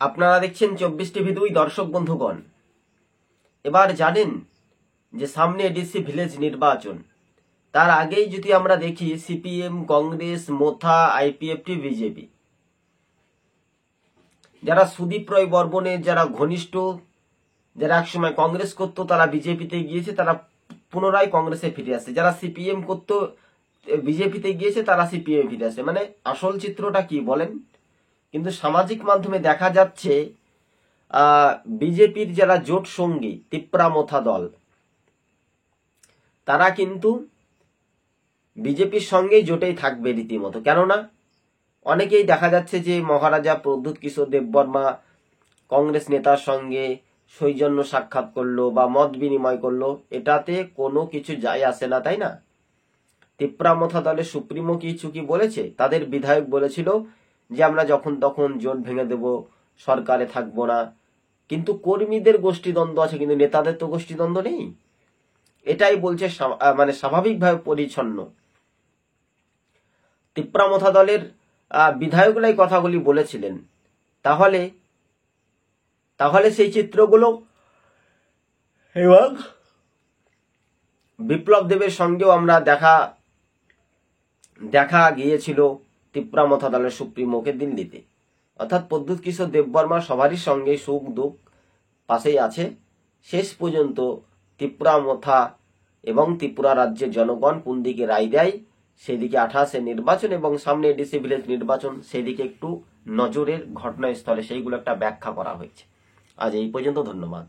আপনারা দেখছেন 24 টিভি 2 দর্শক বন্ধুগণ। এবার জানেন যে সামনে এডিসি ভিলেজ নির্বাচন, তার আগেই যদি আমরা দেখি সিপিএম, কংগ্রেস, মোথা, আইপিএফটি, বিজেপি, যারা সুদীপ রায় বর্মনের যারা ঘনিষ্ঠ, যারা একসময় কংগ্রেস করতো তারা বিজেপিতে গিয়েছে, তারা পুনরায় কংগ্রেসে ফিরে আসছে। যারা সিপিএম করতো বিজেপিতে গিয়েছে তারা সিপিএম ফিরে আসছে। মানে আসল চিত্রটা কি বলেন? কিন্তু সামাজিক মাধ্যমে দেখা যাচ্ছে বিজেপির যারা জোট সঙ্গী তিপ্রা মোথা দল, তারা কিন্তু বিজেপির সঙ্গেই জোটেই থাকবে রীতিমতো। কেননা অনেকেই দেখা যাচ্ছে যে মহারাজা প্রদ্যুৎ কিশোর দেববর্মা কংগ্রেস নেতার সঙ্গে সৌজন্য সাক্ষাৎ করলো বা মত বিনিময় করলো, এটাতে কোনো কিছু যায় আসে না, তাই না? তিপ্রা মোথা দলের সুপ্রিমো কিছু কি বলেছে? তাদের বিধায়ক বলেছিল যে আমরা যখন তখন জোট ভেঙে দেব, সরকারে থাকবো না। কিন্তু কর্মীদের গোষ্ঠীদ্বন্দ্ব আছে, কিন্তু নেতাদের তো গোষ্ঠীদ্বন্দ্ব নেই। এটাই বলছে মানে স্বাভাবিকভাবে পরিচ্ছন্ন। তিপ্রা মোথা দলের বিধায়করাই কথাগুলি বলেছিলেন। তাহলে সেই চিত্রগুলো এবং বিপ্লব দেবের সঙ্গেও আমরা দেখা গিয়েছিল তিপ্রা মোথা দলের সুপ্রিমোকে দিল্লিতে। অর্থাৎ প্রদ্যুৎ কিশোর দেববর্মা সবারই সঙ্গে সুখ দুঃখ পাশেই আছে। শেষ পর্যন্ত তিপ্রা মোথা এবং ত্রিপুরা রাজ্যের জনগণ কোন দিকে রায় দেয়, সেদিকে 28-এ নির্বাচন এবং সামনে এডিসি ভিলেজ নির্বাচন, সেদিকে একটু নজরের ঘটনাস্থলে সেইগুলো একটা ব্যাখ্যা করা হয়েছে। আজ এই পর্যন্ত, ধন্যবাদ।